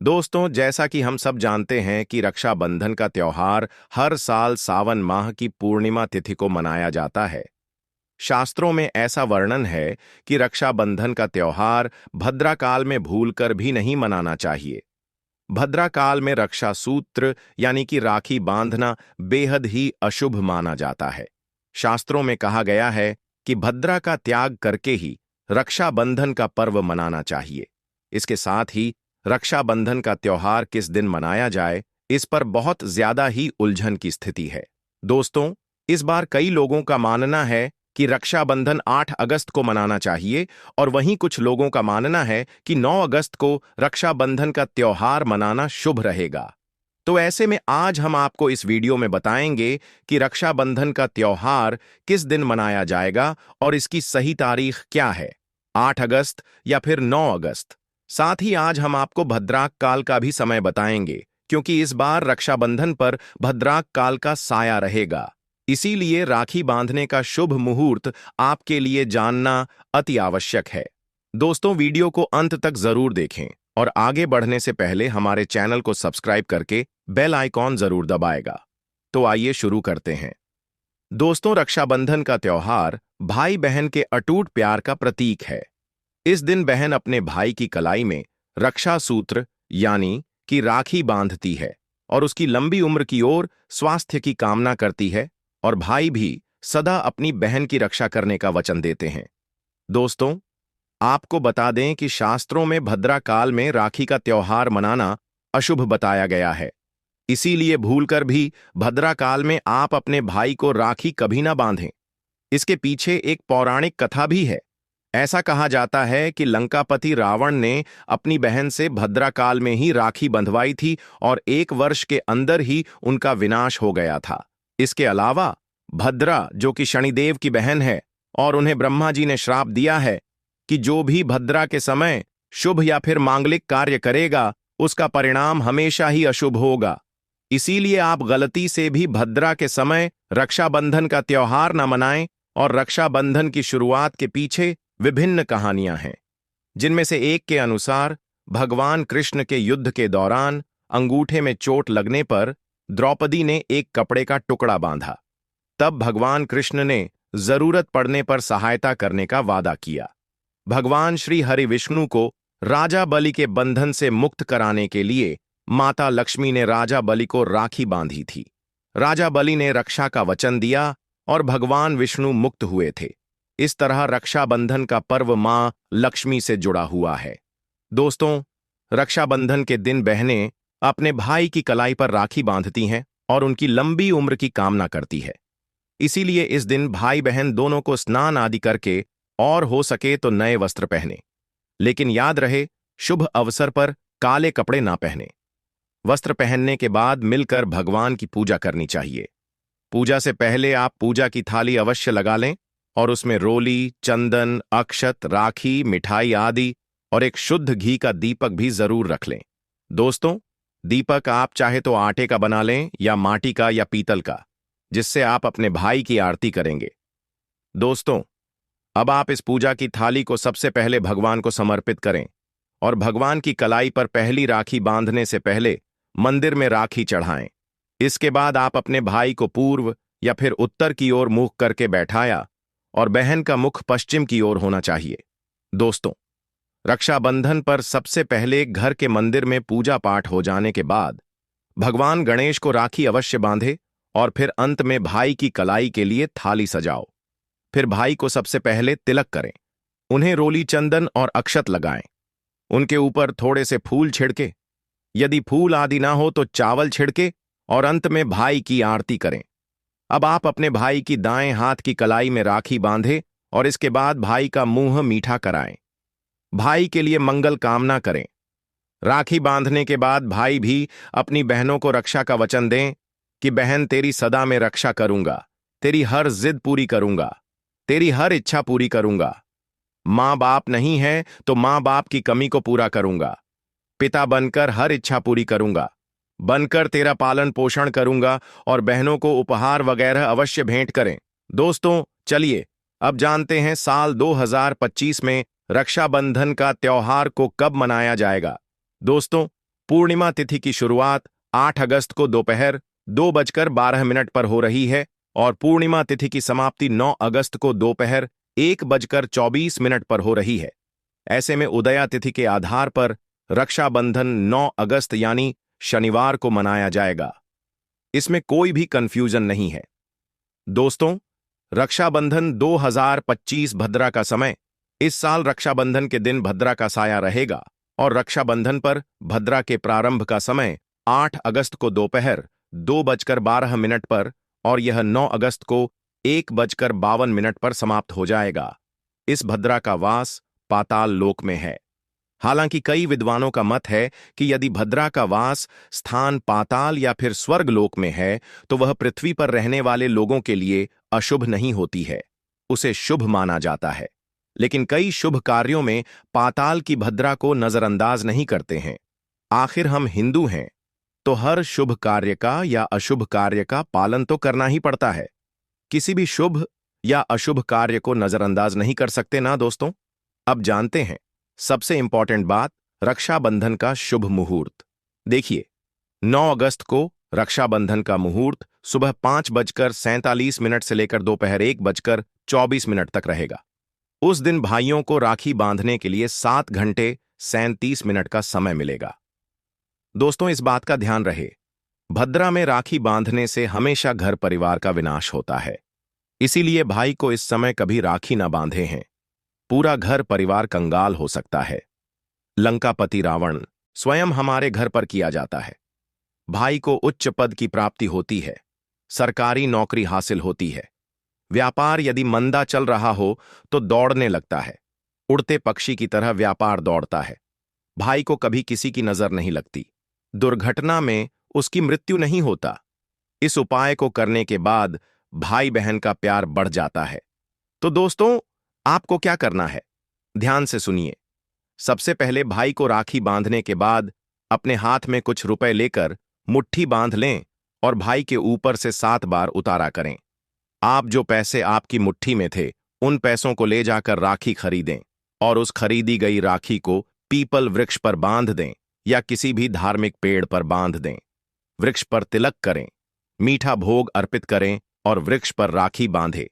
दोस्तों, जैसा कि हम सब जानते हैं कि रक्षाबंधन का त्योहार हर साल सावन माह की पूर्णिमा तिथि को मनाया जाता है। शास्त्रों में ऐसा वर्णन है कि रक्षाबंधन का त्योहार भद्रा काल में भूलकर भी नहीं मनाना चाहिए। भद्रा काल में रक्षा सूत्र यानी कि राखी बांधना बेहद ही अशुभ माना जाता है। शास्त्रों में कहा गया है कि भद्रा का त्याग करके ही रक्षाबंधन का पर्व मनाना चाहिए। इसके साथ ही रक्षाबंधन का त्योहार किस दिन मनाया जाए, इस पर बहुत ज्यादा ही उलझन की स्थिति है। दोस्तों, इस बार कई लोगों का मानना है कि रक्षाबंधन 8 अगस्त को मनाना चाहिए और वहीं कुछ लोगों का मानना है कि 9 अगस्त को रक्षाबंधन का त्योहार मनाना शुभ रहेगा। तो ऐसे में आज हम आपको इस वीडियो में बताएंगे कि रक्षाबंधन का त्योहार किस दिन मनाया जाएगा और इसकी सही तारीख क्या है, 8 अगस्त या फिर 9 अगस्त। साथ ही आज हम आपको भद्राक काल का भी समय बताएंगे, क्योंकि इस बार रक्षाबंधन पर भद्राक काल का साया रहेगा। इसीलिए राखी बांधने का शुभ मुहूर्त आपके लिए जानना अति आवश्यक है। दोस्तों, वीडियो को अंत तक जरूर देखें और आगे बढ़ने से पहले हमारे चैनल को सब्सक्राइब करके बेल आइकॉन जरूर दबाएगा। तो आइए शुरू करते हैं। दोस्तों, रक्षाबंधन का त्योहार भाई बहन के अटूट प्यार का प्रतीक है। इस दिन बहन अपने भाई की कलाई में रक्षा सूत्र यानी कि राखी बांधती है और उसकी लंबी उम्र की ओर स्वास्थ्य की कामना करती है, और भाई भी सदा अपनी बहन की रक्षा करने का वचन देते हैं। दोस्तों, आपको बता दें कि शास्त्रों में भद्रा काल में राखी का त्योहार मनाना अशुभ बताया गया है। इसीलिए भूलकर भी भद्रा काल में आप अपने भाई को राखी कभी ना बांधें। इसके पीछे एक पौराणिक कथा भी है। ऐसा कहा जाता है कि लंकापति रावण ने अपनी बहन से भद्रा काल में ही राखी बंधवाई थी और 1 वर्ष के अंदर ही उनका विनाश हो गया था। इसके अलावा भद्रा, जो कि शनिदेव की बहन है, और उन्हें ब्रह्मा जी ने श्राप दिया है कि जो भी भद्रा के समय शुभ या फिर मांगलिक कार्य करेगा, उसका परिणाम हमेशा ही अशुभ होगा। इसीलिए आप गलती से भी भद्रा के समय रक्षाबंधन का त्योहार न मनाएं। और रक्षाबंधन की शुरुआत के पीछे विभिन्न कहानियां हैं, जिनमें से एक के अनुसार भगवान कृष्ण के युद्ध के दौरान अंगूठे में चोट लगने पर द्रौपदी ने एक कपड़े का टुकड़ा बांधा। तब भगवान कृष्ण ने जरूरत पड़ने पर सहायता करने का वादा किया। भगवान श्री हरि विष्णु को राजा बलि के बंधन से मुक्त कराने के लिए माता लक्ष्मी ने राजा बलि को राखी बांधी थी। राजा बलि ने रक्षा का वचन दिया और भगवान विष्णु मुक्त हुए थे। इस तरह रक्षाबंधन का पर्व मां लक्ष्मी से जुड़ा हुआ है। दोस्तों, रक्षाबंधन के दिन बहनें अपने भाई की कलाई पर राखी बांधती हैं और उनकी लंबी उम्र की कामना करती है। इसीलिए इस दिन भाई बहन दोनों को स्नान आदि करके और हो सके तो नए वस्त्र पहने, लेकिन याद रहे, शुभ अवसर पर काले कपड़े ना पहने। वस्त्र पहनने के बाद मिलकर भगवान की पूजा करनी चाहिए। पूजा से पहले आप पूजा की थाली अवश्य लगा लें और उसमें रोली, चंदन, अक्षत, राखी, मिठाई आदि और एक शुद्ध घी का दीपक भी जरूर रख लें। दोस्तों, दीपक आप चाहे तो आटे का बना लें या माटी का या पीतल का, जिससे आप अपने भाई की आरती करेंगे। दोस्तों, अब आप इस पूजा की थाली को सबसे पहले भगवान को समर्पित करें और भगवान की कलाई पर पहली राखी बांधने से पहले मंदिर में राखी चढ़ाएं। इसके बाद आप अपने भाई को पूर्व या फिर उत्तर की ओर मुख करके बैठाया और बहन का मुख पश्चिम की ओर होना चाहिए। दोस्तों, रक्षाबंधन पर सबसे पहले घर के मंदिर में पूजा पाठ हो जाने के बाद भगवान गणेश को राखी अवश्य बांधे और फिर अंत में भाई की कलाई के लिए थाली सजाओ। फिर भाई को सबसे पहले तिलक करें, उन्हें रोली, चंदन और अक्षत लगाएं। उनके ऊपर थोड़े से फूल छिड़के, यदि फूल आदि ना हो तो चावल छिड़के और अंत में भाई की आरती करें। अब आप अपने भाई की दाएं हाथ की कलाई में राखी बांधें और इसके बाद भाई का मुंह मीठा कराएं। भाई के लिए मंगल कामना करें। राखी बांधने के बाद भाई भी अपनी बहनों को रक्षा का वचन दें कि बहन, तेरी सदा में रक्षा करूंगा, तेरी हर जिद पूरी करूंगा, तेरी हर इच्छा पूरी करूंगा। मां बाप नहीं है तो मां बाप की कमी को पूरा करूंगा। पिता बनकर हर इच्छा पूरी करूंगा, बनकर तेरा पालन पोषण करूंगा और बहनों को उपहार वगैरह अवश्य भेंट करें। दोस्तों, चलिए अब जानते हैं साल 2025 में रक्षाबंधन का त्योहार को कब मनाया जाएगा। दोस्तों, पूर्णिमा तिथि की शुरुआत 8 अगस्त को दोपहर 2:12 पर हो रही है और पूर्णिमा तिथि की समाप्ति 9 अगस्त को दोपहर 1:24 पर हो रही है। ऐसे में उदया तिथि के आधार पर रक्षाबंधन 9 अगस्त यानी शनिवार को मनाया जाएगा। इसमें कोई भी कंफ्यूजन नहीं है। दोस्तों, रक्षाबंधन 2025 भद्रा का समय। इस साल रक्षाबंधन के दिन भद्रा का साया रहेगा और रक्षाबंधन पर भद्रा के प्रारंभ का समय 8 अगस्त को दोपहर 2:12 पर और यह 9 अगस्त को 1:52 पर समाप्त हो जाएगा। इस भद्रा का वास पाताल लोक में है। हालांकि कई विद्वानों का मत है कि यदि भद्रा का वास स्थान पाताल या फिर स्वर्ग लोक में है तो वह पृथ्वी पर रहने वाले लोगों के लिए अशुभ नहीं होती है, उसे शुभ माना जाता है। लेकिन कई शुभ कार्यों में पाताल की भद्रा को नजरअंदाज नहीं करते हैं। आखिर हम हिंदू हैं तो हर शुभ कार्य का या अशुभ कार्य का पालन तो करना ही पड़ता है। किसी भी शुभ या अशुभ कार्य को नजरअंदाज नहीं कर सकते ना दोस्तों। अब जानते हैं सबसे इंपॉर्टेंट बात, रक्षाबंधन का शुभ मुहूर्त। देखिए, 9 अगस्त को रक्षाबंधन का मुहूर्त सुबह 5:47 से लेकर दोपहर 1:24 तक रहेगा। उस दिन भाइयों को राखी बांधने के लिए 7 घंटे 37 मिनट का समय मिलेगा। दोस्तों, इस बात का ध्यान रहे, भद्रा में राखी बांधने से हमेशा घर परिवार का विनाश होता है। इसीलिए भाई को इस समय कभी राखी ना बांधे हैं, पूरा घर परिवार कंगाल हो सकता है। लंकापति रावण स्वयं हमारे घर पर किया जाता है। भाई को उच्च पद की प्राप्ति होती है, सरकारी नौकरी हासिल होती है। व्यापार यदि मंदा चल रहा हो तो दौड़ने लगता है, उड़ते पक्षी की तरह व्यापार दौड़ता है। भाई को कभी किसी की नजर नहीं लगती, दुर्घटना में उसकी मृत्यु नहीं होता। इस उपाय को करने के बाद भाई बहन का प्यार बढ़ जाता है। तो दोस्तों, आपको क्या करना है, ध्यान से सुनिए। सबसे पहले भाई को राखी बांधने के बाद अपने हाथ में कुछ रुपए लेकर मुट्ठी बांध लें और भाई के ऊपर से 7 बार उतारा करें। आप जो पैसे आपकी मुट्ठी में थे उन पैसों को ले जाकर राखी खरीदें और उस खरीदी गई राखी को पीपल वृक्ष पर बांध दें या किसी भी धार्मिक पेड़ पर बांध दें। वृक्ष पर तिलक करें, मीठा भोग अर्पित करें और वृक्ष पर राखी बांधें।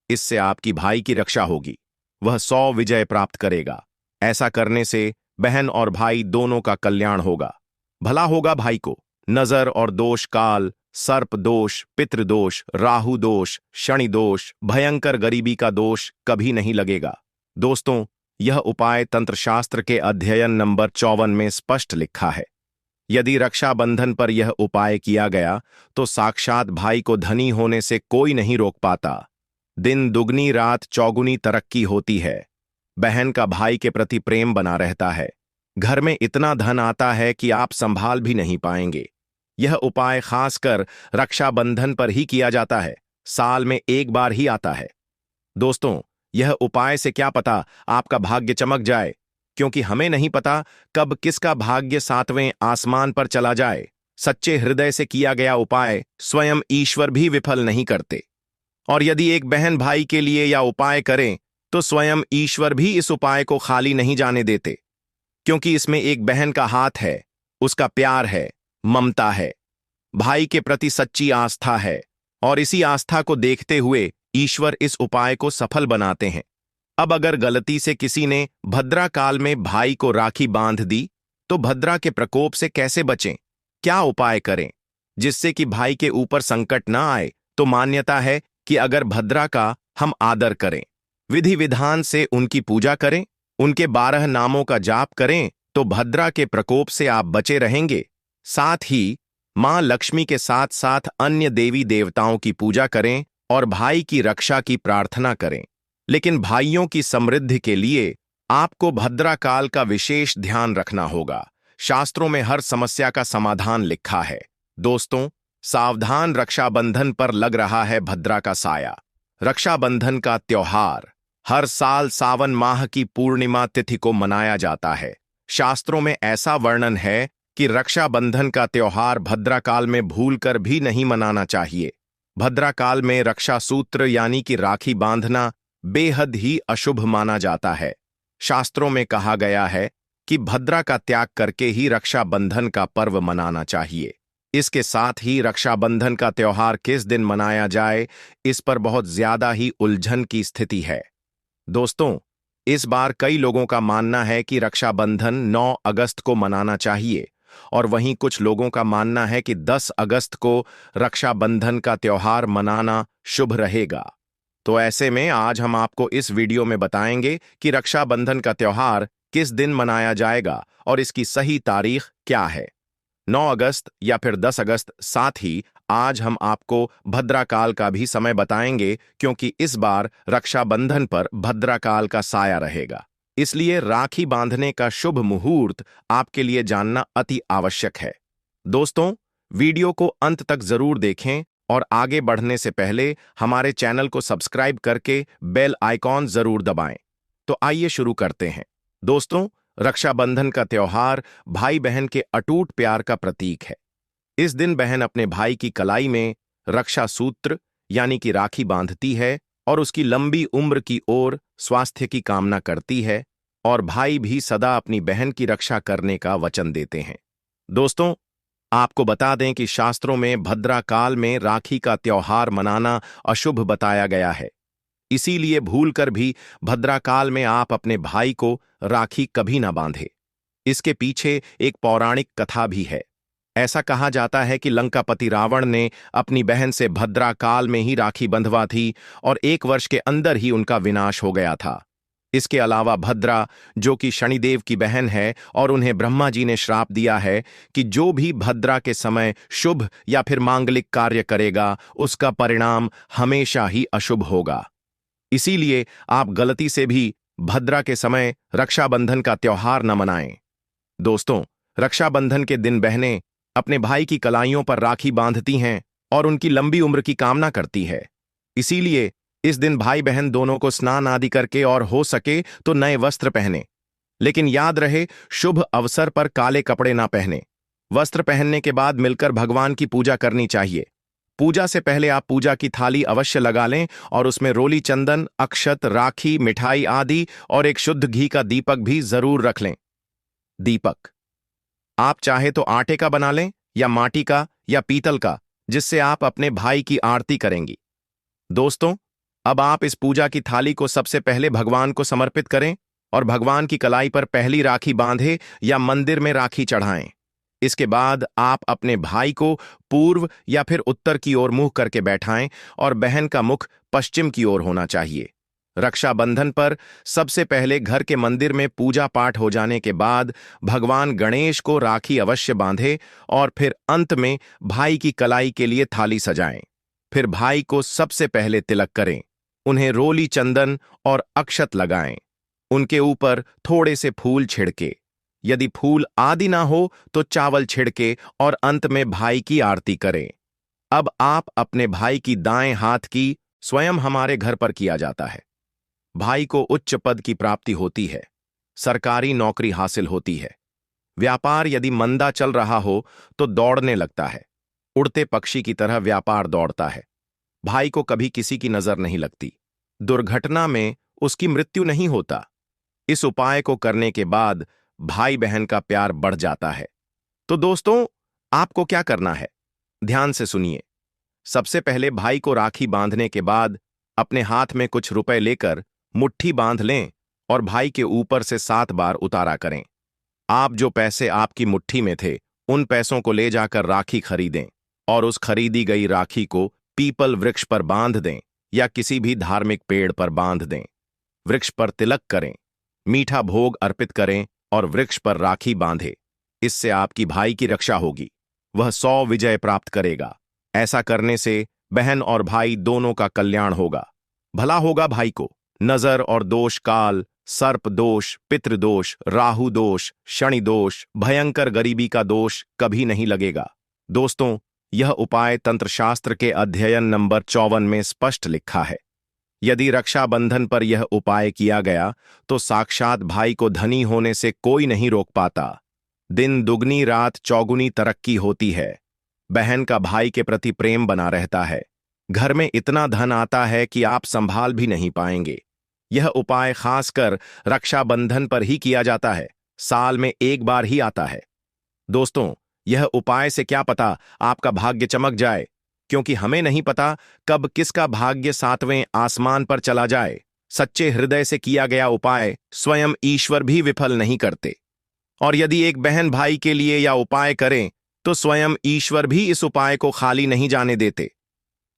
इससे आपकी भाई की रक्षा होगी, वह 100 विजय प्राप्त करेगा। ऐसा करने से बहन और भाई दोनों का कल्याण होगा, भला होगा। भाई को नजर और दोष, काल, सर्प दोष, पितृदोष, राहु दोष, शनि दोष, भयंकर गरीबी का दोष कभी नहीं लगेगा। दोस्तों, यह उपाय तंत्रशास्त्र के अध्ययन नंबर 54 में स्पष्ट लिखा है। यदि रक्षाबंधन पर यह उपाय किया गया तो साक्षात भाई को धनी होने से कोई नहीं रोक पाता। दिन दुगनी रात चौगुनी तरक्की होती है। बहन का भाई के प्रति प्रेम बना रहता है। घर में इतना धन आता है कि आप संभाल भी नहीं पाएंगे। यह उपाय खासकर रक्षाबंधन पर ही किया जाता है, साल में एक बार ही आता है। दोस्तों, यह उपाय से क्या पता आपका भाग्य चमक जाए, क्योंकि हमें नहीं पता कब किसका भाग्य 7वें आसमान पर चला जाए। सच्चे हृदय से किया गया उपाय स्वयं ईश्वर भी विफल नहीं करते। और यदि एक बहन भाई के लिए यह उपाय करें तो स्वयं ईश्वर भी इस उपाय को खाली नहीं जाने देते, क्योंकि इसमें एक बहन का हाथ है, उसका प्यार है, ममता है, भाई के प्रति सच्ची आस्था है। और इसी आस्था को देखते हुए ईश्वर इस उपाय को सफल बनाते हैं। अब अगर गलती से किसी ने भद्रा काल में भाई को राखी बांध दी तो भद्रा के प्रकोप से कैसे बचें, क्या उपाय करें जिससे कि भाई के ऊपर संकट ना आए? तो मान्यता है कि अगर भद्रा का हम आदर करें, विधि विधान से उनकी पूजा करें, उनके 12 नामों का जाप करें तो भद्रा के प्रकोप से आप बचे रहेंगे। साथ ही मां लक्ष्मी के साथ साथ अन्य देवी देवताओं की पूजा करें और भाई की रक्षा की प्रार्थना करें। लेकिन भाइयों की समृद्धि के लिए आपको भद्रा काल का विशेष ध्यान रखना होगा। शास्त्रों में हर समस्या का समाधान लिखा है। दोस्तों, सावधान, रक्षाबंधन पर लग रहा है भद्रा का साया। रक्षाबंधन का त्योहार हर साल सावन माह की पूर्णिमा तिथि को मनाया जाता है। शास्त्रों में ऐसा वर्णन है कि रक्षाबंधन का त्योहार भद्रा काल में भूलकर भी नहीं मनाना चाहिए। भद्रा काल में रक्षा सूत्र यानी कि राखी बांधना बेहद ही अशुभ माना जाता है। शास्त्रों में कहा गया है कि भद्रा का त्याग करके ही रक्षाबंधन का पर्व मनाना चाहिए। इसके साथ ही रक्षाबंधन का त्योहार किस दिन मनाया जाए, इस पर बहुत ज्यादा ही उलझन की स्थिति है। दोस्तों, इस बार कई लोगों का मानना है कि रक्षाबंधन 9 अगस्त को मनाना चाहिए और वहीं कुछ लोगों का मानना है कि 10 अगस्त को रक्षाबंधन का त्योहार मनाना शुभ रहेगा। तो ऐसे में आज हम आपको इस वीडियो में बताएंगे कि रक्षाबंधन का त्योहार किस दिन मनाया जाएगा और इसकी सही तारीख क्या है, 9 अगस्त या फिर 10 अगस्त। साथ ही आज हम आपको भद्राकाल का भी समय बताएंगे, क्योंकि इस बार रक्षाबंधन पर भद्राकाल का साया रहेगा। इसलिए राखी बांधने का शुभ मुहूर्त आपके लिए जानना अति आवश्यक है। दोस्तों, वीडियो को अंत तक जरूर देखें और आगे बढ़ने से पहले हमारे चैनल को सब्सक्राइब करके बेल आइकॉन जरूर दबाएं। तो आइए शुरू करते हैं। दोस्तों, रक्षाबंधन का त्योहार भाई बहन के अटूट प्यार का प्रतीक है। इस दिन बहन अपने भाई की कलाई में रक्षा सूत्र यानी कि राखी बांधती है और उसकी लंबी उम्र की ओर स्वास्थ्य की कामना करती है, और भाई भी सदा अपनी बहन की रक्षा करने का वचन देते हैं। दोस्तों, आपको बता दें कि शास्त्रों में भद्राकाल में राखी का त्योहार मनाना अशुभ बताया गया है। इसीलिए भूलकर भी भद्राकाल में आप अपने भाई को राखी कभी ना बांधे। इसके पीछे एक पौराणिक कथा भी है। ऐसा कहा जाता है कि लंकापति रावण ने अपनी बहन से भद्राकाल में ही राखी बंधवा थी और 1 वर्ष के अंदर ही उनका विनाश हो गया था। इसके अलावा भद्रा, जो कि शनिदेव की बहन है, और उन्हें ब्रह्मा जी ने श्राप दिया है कि जो भी भद्रा के समय शुभ या फिर मांगलिक कार्य करेगा, उसका परिणाम हमेशा ही अशुभ होगा। इसीलिए आप गलती से भी भद्रा के समय रक्षाबंधन का त्योहार न मनाएं। दोस्तों, रक्षाबंधन के दिन बहनें अपने भाई की कलाइयों पर राखी बांधती हैं और उनकी लंबी उम्र की कामना करती है। इसीलिए इस दिन भाई बहन दोनों को स्नान आदि करके और हो सके तो नए वस्त्र पहने। लेकिन याद रहे, शुभ अवसर पर काले कपड़े ना पहने। वस्त्र पहनने के बाद मिलकर भगवान की पूजा करनी चाहिए। पूजा से पहले आप पूजा की थाली अवश्य लगा लें और उसमें रोली चंदन, अक्षत, राखी, मिठाई आदि और एक शुद्ध घी का दीपक भी जरूर रख लें। दीपक आप चाहे तो आटे का बना लें या माटी का या पीतल का, जिससे आप अपने भाई की आरती करेंगी। दोस्तों, अब आप इस पूजा की थाली को सबसे पहले भगवान को समर्पित करें और भगवान की कलाई पर पहली राखी बांधे या मंदिर में राखी चढ़ाएं। इसके बाद आप अपने भाई को पूर्व या फिर उत्तर की ओर मुंह करके बैठाएं और बहन का मुख पश्चिम की ओर होना चाहिए। रक्षाबंधन पर सबसे पहले घर के मंदिर में पूजा पाठ हो जाने के बाद भगवान गणेश को राखी अवश्य बांधे और फिर अंत में भाई की कलाई के लिए थाली सजाएं। फिर भाई को सबसे पहले तिलक करें, उन्हें रोली चंदन और अक्षत लगाएं, उनके ऊपर थोड़े से फूल छिड़के, यदि फूल आदि ना हो तो चावल छिड़के और अंत में भाई की आरती करें। अब आप अपने भाई की दाएं हाथ की स्वयं हमारे घर पर किया जाता है। भाई को उच्च पद की प्राप्ति होती है, सरकारी नौकरी हासिल होती है, व्यापार यदि मंदा चल रहा हो तो दौड़ने लगता है, उड़ते पक्षी की तरह व्यापार दौड़ता है। भाई को कभी किसी की नजर नहीं लगती, दुर्घटना में उसकी मृत्यु नहीं होता। इस उपाय को करने के बाद भाई बहन का प्यार बढ़ जाता है। तो दोस्तों, आपको क्या करना है, ध्यान से सुनिए। सबसे पहले भाई को राखी बांधने के बाद अपने हाथ में कुछ रुपए लेकर मुट्ठी बांध लें और भाई के ऊपर से 7 बार उतारा करें। आप जो पैसे आपकी मुट्ठी में थे, उन पैसों को ले जाकर राखी खरीदें और उस खरीदी गई राखी को पीपल वृक्ष पर बांध दें या किसी भी धार्मिक पेड़ पर बांध दें। वृक्ष पर तिलक करें, मीठा भोग अर्पित करें और वृक्ष पर राखी बांधे। इससे आपकी भाई की रक्षा होगी, वह 100 विजय प्राप्त करेगा। ऐसा करने से बहन और भाई दोनों का कल्याण होगा, भला होगा। भाई को नजर और दोष, काल, सर्प दोष, पितृदोष, राहु दोष, शनि दोष, भयंकर गरीबी का दोष कभी नहीं लगेगा। दोस्तों, यह उपाय तंत्रशास्त्र के अध्ययन नंबर 54 में स्पष्ट लिखा है। यदि रक्षाबंधन पर यह उपाय किया गया तो साक्षात भाई को धनी होने से कोई नहीं रोक पाता। दिन दुगनी रात चौगुनी तरक्की होती है। बहन का भाई के प्रति प्रेम बना रहता है। घर में इतना धन आता है कि आप संभाल भी नहीं पाएंगे। यह उपाय खासकर रक्षाबंधन पर ही किया जाता है। साल में एक बार ही आता है। दोस्तों, यह उपाय से क्या पता आपका भाग्य चमक जाए, क्योंकि हमें नहीं पता कब किसका भाग्य सातवें आसमान पर चला जाए। सच्चे हृदय से किया गया उपाय स्वयं ईश्वर भी विफल नहीं करते। और यदि एक बहन भाई के लिए यह उपाय करें तो स्वयं ईश्वर भी इस उपाय को खाली नहीं जाने देते,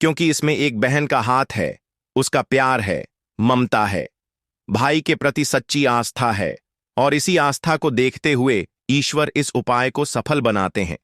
क्योंकि इसमें एक बहन का हाथ है, उसका प्यार है, ममता है, भाई के प्रति सच्ची आस्था है, और इसी आस्था को देखते हुए ईश्वर इस उपाय को सफल बनाते हैं।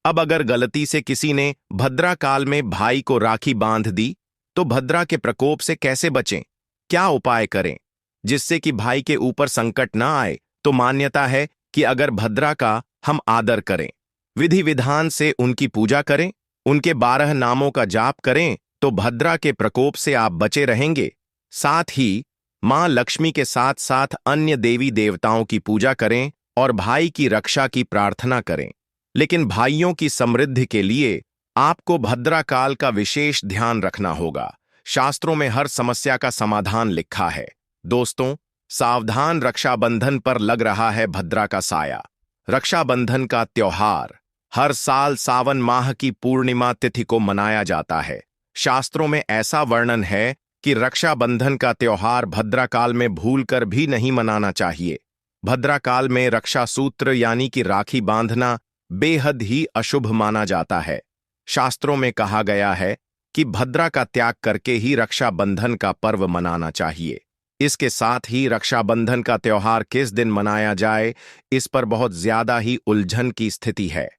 अब अगर गलती से किसी ने भद्रा काल में भाई को राखी बांध दी तो भद्रा के प्रकोप से कैसे बचें? क्या उपाय करें जिससे कि भाई के ऊपर संकट ना आए? तो मान्यता है कि अगर भद्रा का हम आदर करें, विधि विधान से उनकी पूजा करें, उनके 12 नामों का जाप करें, तो भद्रा के प्रकोप से आप बचे रहेंगे। साथ ही मां लक्ष्मी के साथ साथ अन्य देवी देवताओं की पूजा करें और भाई की रक्षा की प्रार्थना करें। लेकिन भाइयों की समृद्धि के लिए आपको भद्रा काल का विशेष ध्यान रखना होगा। शास्त्रों में हर समस्या का समाधान लिखा है। दोस्तों, सावधान, रक्षाबंधन पर लग रहा है भद्रा का साया। रक्षाबंधन का त्योहार हर साल सावन माह की पूर्णिमा तिथि को मनाया जाता है। शास्त्रों में ऐसा वर्णन है कि रक्षाबंधन का त्योहार भद्रा काल में भूलकर भी नहीं मनाना चाहिए। भद्रा काल में रक्षा सूत्र यानी कि राखी बांधना बेहद ही अशुभ माना जाता है। शास्त्रों में कहा गया है कि भद्रा का त्याग करके ही रक्षाबंधन का पर्व मनाना चाहिए। इसके साथ ही रक्षाबंधन का त्योहार किस दिन मनाया जाए, इस पर बहुत ज्यादा ही उलझन की स्थिति है।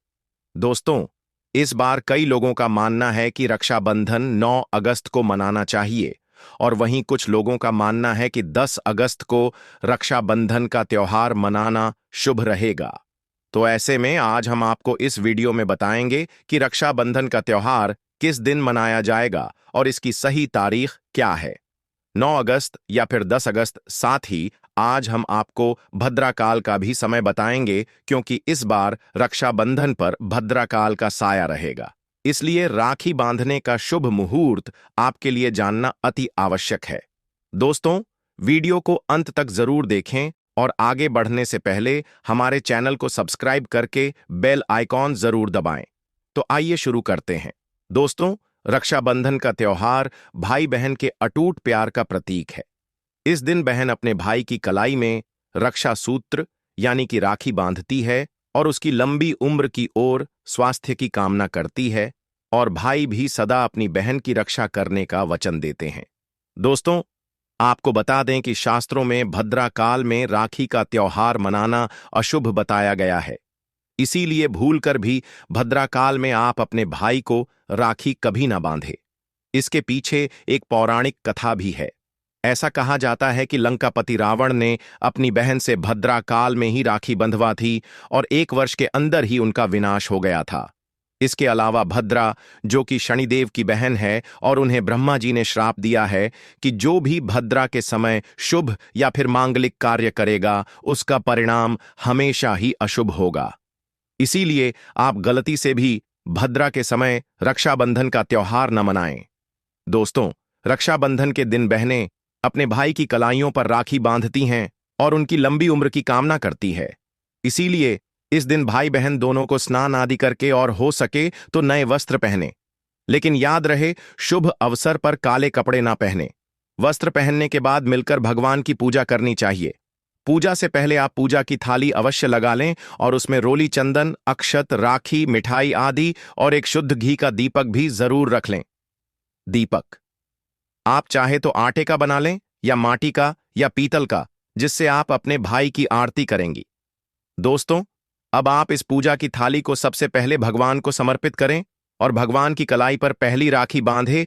दोस्तों, इस बार कई लोगों का मानना है कि रक्षाबंधन 9 अगस्त को मनाना चाहिए, और वहीं कुछ लोगों का मानना है कि 10 अगस्त को रक्षाबंधन का त्योहार मनाना शुभ रहेगा। तो ऐसे में आज हम आपको इस वीडियो में बताएंगे कि रक्षाबंधन का त्योहार किस दिन मनाया जाएगा और इसकी सही तारीख क्या है, 9 अगस्त या फिर 10 अगस्त। साथ ही आज हम आपको भद्रा काल का भी समय बताएंगे, क्योंकि इस बार रक्षाबंधन पर भद्रा काल का साया रहेगा। इसलिए राखी बांधने का शुभ मुहूर्त आपके लिए जानना अति आवश्यक है। दोस्तों, वीडियो को अंत तक जरूर देखें और आगे बढ़ने से पहले हमारे चैनल को सब्सक्राइब करके बेल आइकॉन जरूर दबाएं। तो आइए शुरू करते हैं। दोस्तों, रक्षाबंधन का त्योहार भाई बहन के अटूट प्यार का प्रतीक है। इस दिन बहन अपने भाई की कलाई में रक्षा सूत्र यानी कि राखी बांधती है और उसकी लंबी उम्र की ओर स्वास्थ्य की कामना करती है, और भाई भी सदा अपनी बहन की रक्षा करने का वचन देते हैं। दोस्तों, आपको बता दें कि शास्त्रों में भद्रा काल में राखी का त्योहार मनाना अशुभ बताया गया है। इसीलिए भूलकर भी भद्रा काल में आप अपने भाई को राखी कभी ना बांधे। इसके पीछे एक पौराणिक कथा भी है। ऐसा कहा जाता है कि लंकापति रावण ने अपनी बहन से भद्रा काल में ही राखी बंधवा थी और 1 वर्ष के अंदर ही उनका विनाश हो गया था। इसके अलावा भद्रा, जो कि शनिदेव की बहन है, और उन्हें ब्रह्मा जी ने श्राप दिया है कि जो भी भद्रा के समय शुभ या फिर मांगलिक कार्य करेगा उसका परिणाम हमेशा ही अशुभ होगा। इसीलिए आप गलती से भी भद्रा के समय रक्षाबंधन का त्योहार न मनाएं। दोस्तों, रक्षाबंधन के दिन बहनें अपने भाई की कलाइयों पर राखी बांधती हैं और उनकी लंबी उम्र की कामना करती है। इसीलिए इस दिन भाई बहन दोनों को स्नान आदि करके और हो सके तो नए वस्त्र पहने। लेकिन याद रहे, शुभ अवसर पर काले कपड़े ना पहने। वस्त्र पहनने के बाद मिलकर भगवान की पूजा करनी चाहिए। पूजा से पहले आप पूजा की थाली अवश्य लगा लें और उसमें रोली चंदन, अक्षत, राखी, मिठाई आदि और एक शुद्ध घी का दीपक भी जरूर रख लें। दीपक आप चाहे तो आटे का बना लें या माटी का या पीतल का, जिससे आप अपने भाई की आरती करेंगी। दोस्तों, अब आप इस पूजा की थाली को सबसे पहले भगवान को समर्पित करें और भगवान की कलाई पर पहली राखी बांधे